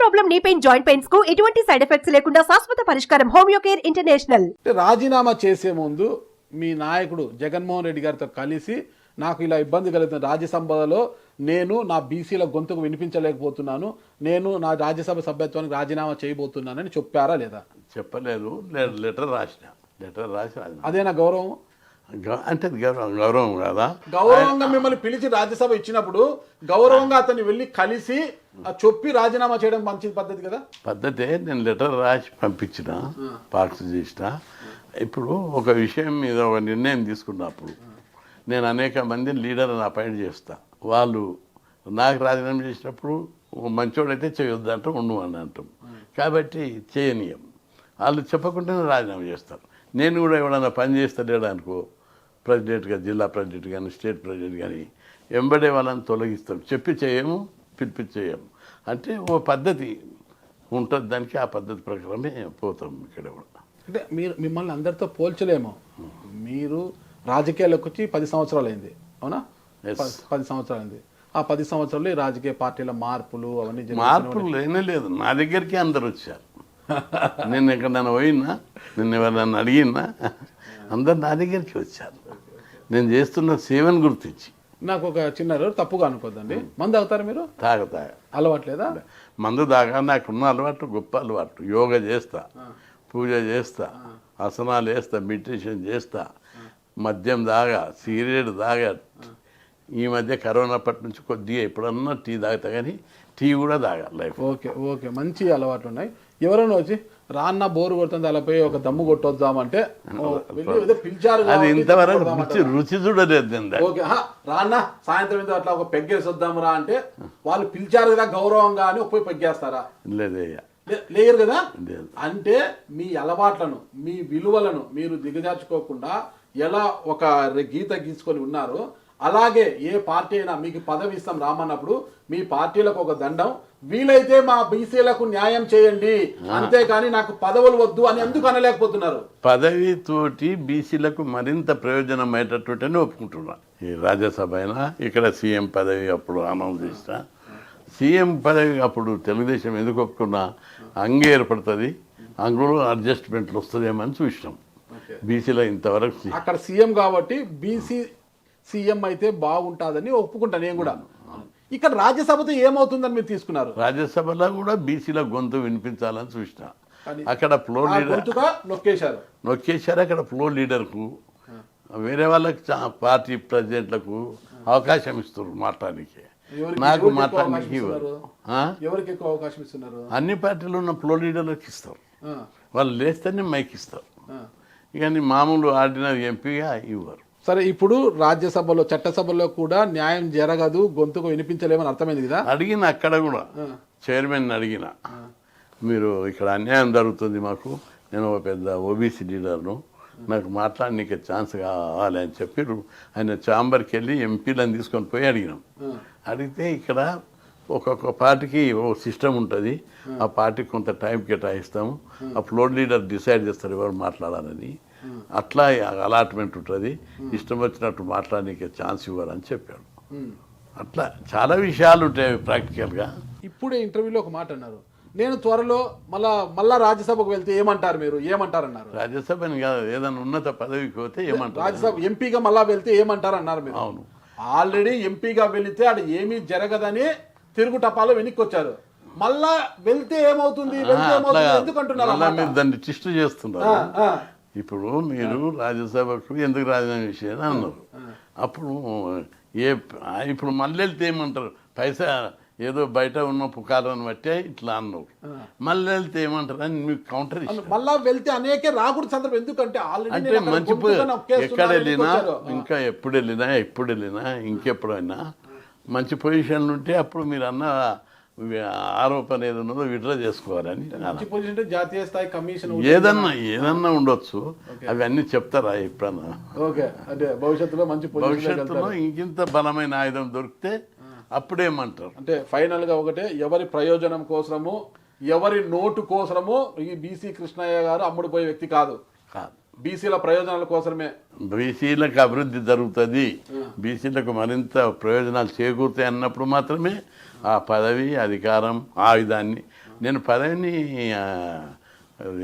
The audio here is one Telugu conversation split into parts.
Problem knee pain joint pains కు ఎటువంటి సైడ్ ఎఫెక్ట్స్ లేకుండా శాశ్వత పరిష్కారం హోమియో కేర్ ఇంటర్నేషనల్. రాజీనామా చేసే ముందు మీ నాయకుడు జగన్మోహన్ రెడ్డి గారితో కలిసి నాకు ఇలా ఇబ్బంది కలుగుతుంది రాజ్యసభలో, నేను నా బీసీల గొంతుకు వినిపించలేకపోతున్నాను, నేను నా రాజ్యసభ సభ్యత్వానికి రాజీనామా చేయబోతున్నానని చెప్పారా లేదా? చెప్పలేదు. లెటర్ రాసిన అదేనా గౌరవం? అంటే గౌరవం కదా. గౌరవంగా మిమ్మల్ని పిలిచి రాజ్యసభ ఇచ్చినప్పుడు గౌరవంగా అతన్ని వెళ్ళి కలిసి చెప్పి రాజీనామా చేయడం మంచి పద్ధతి కదా. పద్ధతే. నేను లెటర్ రాసి పంపించిన, పార్క్స్ చేసిన. ఇప్పుడు ఒక విషయం మీద ఒక నిర్ణయం తీసుకున్నప్పుడు నేను అనేక మందిని లీడర్ని అపాయింట్ చేస్తా. వాళ్ళు నాకు రాజీనామా చేసినప్పుడు మంచోడైతే చేయొద్దంటాం, ఉండు అని అంటాం. కాబట్టి చేయనీయం. వాళ్ళు చెప్పకుండానే రాజీనామా చేస్తారు. నేను కూడా ఎవడన్నా పని చేస్తలేడు అనుకో, ప్రెసిడెంట్గా, జిల్లా ప్రెసిడెంట్ కానీ స్టేట్ ప్రెసిడెంట్ కానీ, వెంబడే వాళ్ళని తొలగిస్తాం. చెప్పి చేయము, పిలిపించేయము. అంటే ఓ పద్ధతి ఉంటుంది దానికి. ఆ పద్ధతి ప్రకారమే పోతాం ఇక్కడ కూడా. అంటే మిమ్మల్ని అందరితో పోల్చలేము. మీరు రాజకీయాల్లోకి వచ్చి 10 సంవత్సరాలు అయింది, అవునా? 10 సంవత్సరాలు అయింది. ఆ 10 సంవత్సరాలు ఈ రాజకీయ పార్టీల మార్పులు అవన్నీ మార్పులు లేనే లేదు. నా దగ్గరికి అందరు వచ్చారు. నేను ఎక్కడన్నా పోయినా, నిన్న ఎవరన్నా అడిగినా అందరు నా దగ్గరికి వచ్చారు. నేను చేస్తున్న సేవను గుర్తించి. నాకు ఒక చిన్న తప్పుగా అనుకోద్దండి, మందు తాగుతారా మీరు? తాగ అలవాట్లేదా? మందు తాగా. నాకున్న అలవాటు గొప్ప అలవాటు. యోగా చేస్తా, పూజ చేస్తా, ఆసనాలు వేస్తా, మెడిటేషన్ చేస్తా, మద్యం దాగా, సిగరెట్ దాగా. ఈ మధ్య కరోనా పట్టి నుంచి కొద్దిగా ఎప్పుడన్నా టీ తాగుతా, కానీ టీ కూడా తాగా లైఫ్. ఓకే ఓకే, మంచి అలవాట్లు ఉన్నాయి. ఎవరైనా వచ్చి రాన్న బోరు కొడుతుంది అలా పోయి ఒక దమ్ము కొట్టొద్దామంటే పిలిచారు, అది ఇంతవరకు రుచి చూడలేదు. ఓకే, రాన్న సాయంత్రం అట్లా ఒక పెగ్గేసి వద్దామురా అంటే వాళ్ళు పిలిచారు కదా గౌరవంగా అని పోయి పెగ్గేస్తారా? లేదయ్యా, లేరు కదా. అంటే మీ అలవాట్లను, మీ విలువలను మీరు దిగజార్చుకోకుండా ఎలా ఒక గీత గీసుకొని ఉన్నారు, అలాగే ఏ పార్టీ అయినా మీకు పదవి ఇస్తాం రామన్నప్పుడు మీ పార్టీలకు ఒక దండం, వీలైతే మా బీసీలకు న్యాయం చేయండి, అంతేకాని నాకు పదవులు వద్దు అని ఎందుకు అనలేకపోతున్నారు? పదవితోటి బీసీలకు మరింత ప్రయోజనం అయ్యేటట్టుగానే ఒప్పుకుంటున్నా. ఈ రాజ్యసభ అయినా, ఇక్కడ సీఎం పదవి అప్పుడు అనౌన్స్ చేసిన. సీఎం పదవి అప్పుడు తెలుగుదేశం ఎందుకు ఒప్పుకున్నా, అంగే ఏర్పడుతుంది, అందులో అడ్జస్ట్మెంట్లు వస్తుందేమని చూసినాం. బీసీలో ఇంతవరకు అక్కడ సీఎం కాబట్టి బీసీ సీఎం అయితే బాగుంటుందని ఒప్పుకుంటా నేను కూడా. ఇక్కడ రాజ్యసభతో ఏమవుతుందని మీరు తీసుకున్నారు? రాజ్యసభలో కూడా బీసీల గొంతు వినిపించాలని చూసిన. అక్కడ ఫ్లోర్ లీడర్ నొక్కేశారు. అక్కడ ఫ్లోర్ లీడర్కు, వేరే వాళ్ళకి పార్టీ ప్రెసిడెంట్లకు అవకాశం ఇస్తారు మాట్లాడడానికి. నాకు మాట్లాడడానికి ఎవరికి ఎక్కువ అవకాశం ఇస్తున్నారు? అన్ని పార్టీలు ఉన్న ఫ్లోర్ లీడర్లకు ఇస్తారు. వాళ్ళు లేస్తేనే మైక్ ఇస్తారు. ఇక మామూలు ఆర్డినరీ ఎంపీగా ఇవ్వరు. సరే, ఇప్పుడు రాజ్యసభలో, చట్టసభలో కూడా న్యాయం జరగదు, గొంతుకు వినిపించలేమని అర్థమైంది కదా. అడిగిన అక్కడ కూడా చైర్మన్ అడిగిన, మీరు ఇక్కడ అన్యాయం జరుగుతుంది మాకు, నేను ఒక పెద్ద ఓబీసీ లీడర్ను, నాకు మాట్లాడడానికి ఛాన్స్ కావాలి అని చెప్పి ఆయన ఛాంబర్కి వెళ్ళి ఎంపీలను తీసుకొని పోయి అడిగినాం. అడిగితే ఇక్కడ ఒక్కొక్క పార్టీకి ఓ సిస్టమ్ ఉంటుంది, ఆ పార్టీకి కొంత టైం కేటాయిస్తాము, ఆ ఫ్లోర్ లీడర్ డిసైడ్ చేస్తారు ఎవరు మాట్లాడాలని. అట్లా అలాట్మెంట్ ఉంటుంది, ఇష్టం వచ్చినట్టు మాట్లాడడానికి ఛాన్స్ ఇవ్వరని చెప్పాడు. అట్లా చాలా విషయాలు ఉంటాయి ప్రాక్టికల్గా. ఇప్పుడే ఇంటర్వ్యూలో ఒక మాట అన్నారు, నేను త్వరలో మళ్ళా రాజ్యసభకు వెళ్తే ఏమంటారు, మీరు ఏమంటారన్నారు? రాజ్యసభని కాదు, ఏదైనా ఉన్నత పదవికి పోతే ఏమంటారు? రాజ్యసభ ఎంపీగా మళ్ళా వెళ్తే ఏమంటారు అన్నారు మీరు. అవును, ఆల్రెడీ ఎంపీగా వెళితే అది ఏమీ జరగదని తిరుగు టపాలో వెనక్కి వచ్చారు. మళ్ళా వెళ్తే ఏమవుతుంది, ఎందుకంటున్నారు? దాన్ని ట్విస్ట్ చేస్తున్నారు. ఇప్పుడు మీరు రాజ్యసభకు ఎందుకు రాజీనామా చేసేది అన్నారు. అప్పుడు ఇప్పుడు మళ్ళీ వెళ్తే ఏమంటారు, పైసా ఏదో బయట ఉన్న పుకారాన్ని బట్టే ఇట్లా అన్నారు. మళ్ళీ వెళ్తే ఏమంటారు అని మీకు కౌంటర్ ఇచ్చారు. మళ్ళా వెళ్తే అనేక రాకూడదు సందర్భం, ఎందుకంటే అంటే మంచి ఎక్కడ వెళ్ళినా, ఇంకా ఎప్పుడు వెళ్ళినా ఇంకెప్పుడైనా మంచి పొజిషన్లు ఉంటే అప్పుడు మీరు అన్న ఆరోపణ ఏది ఉన్నదో విడ్రా చేసుకోవాలని. జాతీయ స్థాయి కమిషన్ ఏదన్నా ఉండొచ్చు, అవి అన్ని చెప్తారా ఎప్పుడన్నా? భవిష్యత్తులో ఇంకింత బలమైన ఆయుధం దొరికితే అప్పుడేమంటారు? అంటే ఫైనల్ గా ఒకటే, ఎవరి ప్రయోజనం కోసము, ఎవరి నోటు కోసము ఈ బీసీ కృష్ణయ్య గారు అమ్ముడుపోయే వ్యక్తి కాదు. బీసీల ప్రయోజనాల కోసమే, బీసీలకు అభివృద్ధి జరుగుతుంది, బీసీలకు మరింత ప్రయోజనాలు చేకూరుతాయి అన్నప్పుడు మాత్రమే ఆ పదవి, అధికారం, ఆయుధాన్ని నేను పదవిని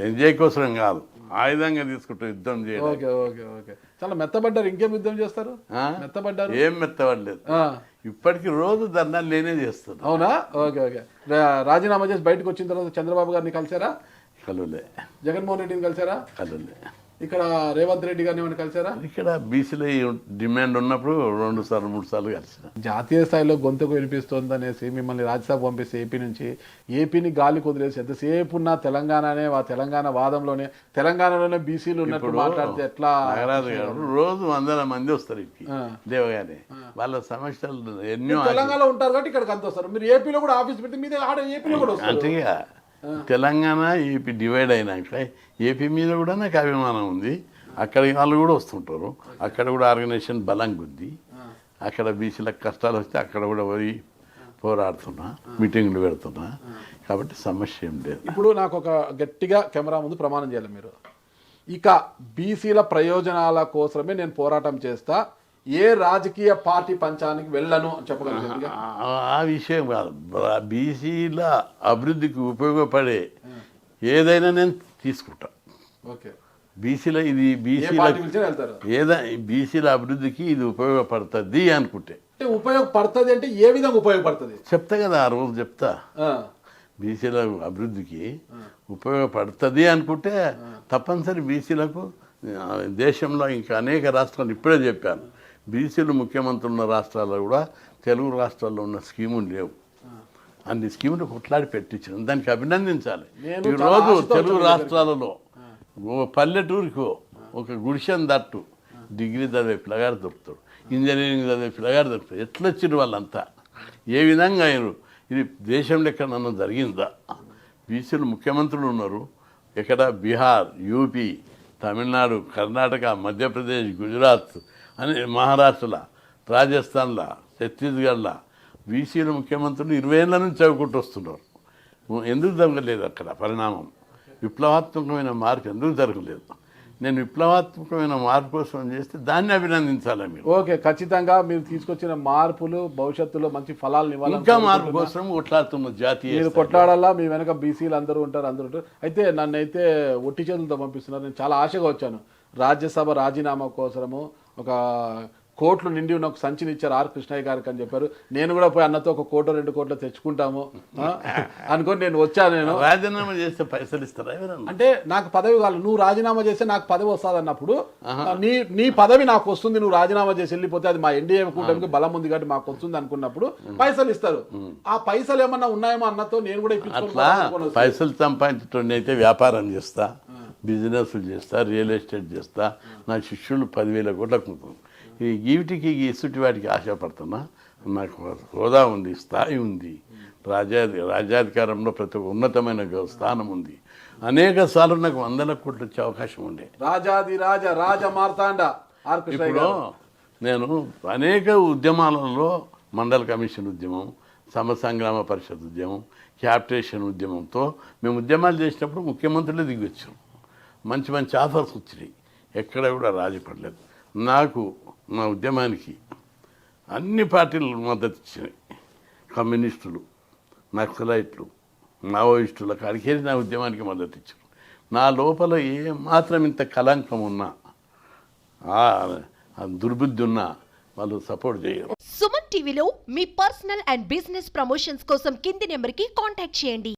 ఎంజాయ్ కోసం కాదు, ఆయుధంగా తీసుకుంటూ యుద్ధం చేయడం. ఓకే ఓకే ఓకే చాలా మెత్తబడ్డారు. ఇంకేం యుద్ధం చేస్తారు? మెత్తబడ్డారు. ఏం మెత్తబడలేదు. ఇప్పటికి రోజు ధర్నాలు నేనే చేస్తాను. అవునా? Okay okay. రాజీనామా చేసి బయటకు వచ్చిన తర్వాత చంద్రబాబు గారిని కలిసారా? కలులే. జగన్మోహన్ రెడ్డిని కలిసారా? కలులే. ఇక్కడ రేవంత్ రెడ్డి గారిని ఏమైనా కలిసారా? ఇక్కడ బీసీలో డిమాండ్ ఉన్నప్పుడు 2 సార్లు 3 సార్లు కలిసిన. జాతీయ స్థాయిలో గొంతుకు వినిపిస్తుంది అనేసి మిమ్మల్ని రాజ్యసభ పంపిస్తే ఏపీ నుంచి, ఏపీని గాలి కుదిరేసి ఎంతసేపు ఉన్న తెలంగాణనే తెలంగాణ వాదంలోనే తెలంగాణలోనే బీసీలు ఉన్నట్టు మాట్లాడితే ఎట్లా? నాగరాజు గారు రోజు 100 మంది వస్తారు ఇక్కడికి దేవగానే. వాళ్ళ సమస్యలు ఎన్నో. తెలంగాణలో ఉంటారు కాబట్టి ఇక్కడికి అంత వస్తారు. మీరు ఏపీలో కూడా ఆఫీస్ పెడితే మీద ఆడ ఏపీలో కూడా వస్తారు. అంతేగా తెలంగాణ ఏపీ డివైడ్ అయినాక ఏపీ మీద కూడా నాకు అభిమానం ఉంది. అక్కడికి వాళ్ళు కూడా వస్తుంటారు. అక్కడ కూడా ఆర్గనైజేషన్ బలంగా ఉంది. అక్కడ బీసీలకు కష్టాలు వస్తే అక్కడ కూడా పోయి పోరాడుతున్నా, మీటింగ్లు పెడుతున్నా. కాబట్టి సమస్య ఏం లేదు. ఇప్పుడు నాకు ఒక గట్టిగా కెమెరా ముందు ప్రమాణం చేయాలి మీరు, ఇక బీసీల ప్రయోజనాల కోసమే నేను పోరాటం చేస్తా, ఏ రాజకీయ పార్టీ పంచానికి వెళ్ళను అని చెప్పగలుగుతాను. ఆ విషయం కాదు, బీసీల అభివృద్ధికి ఉపయోగపడే ఏదైనా నేను తీసుకుంటా. ఓకే. బీసీల ఇది బీసీల అభివృద్ధికి ఇది ఉపయోగపడుతుంది అనుకుంటే. ఉపయోగపడుతుంది అంటే ఏ విధంగా ఉపయోగపడుతుంది చెప్తా కదా, ఆ రోజు చెప్తా. బీసీల అభివృద్ధికి ఉపయోగపడుతుంది అనుకుంటే తప్పనిసరి బీసీలకు దేశంలో ఇంకా అనేక రాష్ట్రాలు ఇప్పుడే చెప్పాను, బీసీలు ముఖ్యమంత్రులు ఉన్న రాష్ట్రాల్లో కూడా తెలుగు రాష్ట్రాల్లో ఉన్న స్కీములు లేవు. అన్ని స్కీములు కొట్లాడి పెట్టించాను, దానికి అభినందించాలి. ఈరోజు తెలుగు రాష్ట్రాలలో పల్లెటూరికి ఒక గుడిసెన్ దట్టు డిగ్రీ చదివే పిల్లగాడు దొరుకుతాడు, ఇంజనీరింగ్ చదివే పిల్లగాడు దొరుకుతాడు. ఎట్లా వచ్చిన వాళ్ళంతా, ఏ విధంగా అయినారు? ఇది దేశంలో ఎక్కడన్నా జరిగిందా? బీసీలు ముఖ్యమంత్రులు ఉన్నారు. ఎక్కడ బీహార్, యూపీ, తమిళనాడు, కర్ణాటక, మధ్యప్రదేశ్, గుజరాత్ అని మహారాష్ట్రలో, రాజస్థాన్లో, ఛత్తీస్గఢ్లో బీసీలు ముఖ్యమంత్రులు 20 ఏళ్ళ నుంచి చదువుకుంటూ వస్తున్నారు. ఎందుకు జరగలేదు అక్కడ పరిణామం? విప్లవాత్మకమైన మార్పు ఎందుకు జరగలేదు? నేను విప్లవాత్మకమైన మార్పు కోసం చేస్తే దాన్ని అభినందించాలి మీరు. ఓకే, ఖచ్చితంగా మీరు తీసుకొచ్చిన మార్పులు భవిష్యత్తులో మంచి ఫలాలు ఇవ్వాలి. ఇంకా మార్పు కోసం కొట్లాడుతున్న జాతీయ మీరు కొట్లాడాలా, మీ వెనక బీసీలు అందరూ ఉంటారు. అయితే నన్ను అయితే ఒట్టి చేతులతో పంపిస్తున్నారు. నేను చాలా ఆశగా వచ్చాను. రాజ్యసభ రాజీనామా కోసము ఒక కోట్లు నిండి ఉన్న ఒక సంచిని ఇచ్చారు ఆర్ కృష్ణయ్య గారికి అని చెప్పారు. నేను కూడా పోయి అన్నతో 1 కోటో 2 కోట్లు తెచ్చుకుంటాము అనుకొని నేను వచ్చాను. నేను రాజీనామా చేస్తే పైసలు ఇస్తారా? అంటే నాకు పదవి కాదు, నువ్వు రాజీనామా చేస్తే నాకు పదవి వస్తుంది అన్నప్పుడు నీ పదవి నాకు వస్తుంది, నువ్వు రాజీనామా చేసి వెళ్ళిపోతే అది మా ఎన్డీఏ కూటమికి బలం ఉంది కాబట్టి మాకు వస్తుంది అనుకున్నప్పుడు పైసలు ఇస్తారు. ఆ పైసలు ఏమన్నా ఉన్నాయేమో అన్నతో నేను కూడా ఇప్పించుకుంటా. పైసలు సంపాదించడం అయితే వ్యాపారం చేస్తా, బిజినెస్లు చేస్తా, రియల్ ఎస్టేట్ చేస్తా. నా శిష్యులు 10,000 కోట్లకు ఈ వీటికి ఇసుటి వాటికి ఆశపడుతున్నా. నాకు హోదా ఉంది, స్థాయి ఉంది, రాజ్యాధికారంలో ప్రతి ఒక్క ఉన్నతమైన స్థానం ఉంది. అనేక సార్లు నాకు 100 కోట్లు వచ్చే అవకాశం ఉండే. రాజ మార్తాండ. ఇప్పుడు నేను అనేక ఉద్యమాలలో మండల కమిషన్ ఉద్యమం, సమసంగ్రామ పరిషత్ ఉద్యమం, క్యాపిటేషన్ ఉద్యమంతో మేము ఉద్యమాలు చేసినప్పుడు ముఖ్యమంత్రులే దిగొచ్చాం. మంచి మంచి ఆఫర్స్ వచ్చినాయి, ఎక్కడ కూడా రాజీ పడలేదు. నాకు నా ఉద్యమానికి అన్ని పార్టీలు మద్దతు ఇచ్చినాయి. కమ్యూనిస్టులు, నక్సలైట్లు, మావోయిస్టుల కాడికేసి నా ఉద్యమానికి మద్దతు ఇచ్చారు. నా లోపల ఏ మాత్రం ఇంత కలంకం ఉన్నా, దుర్బుద్ధి ఉన్నా వాళ్ళు సపోర్ట్ చేయరు. సుమన్ టీవీలో మీ పర్సనల్ అండ్ బిజినెస్ ప్రమోషన్స్ కోసం కింది నెంబర్కి కాంటాక్ట్ చేయండి.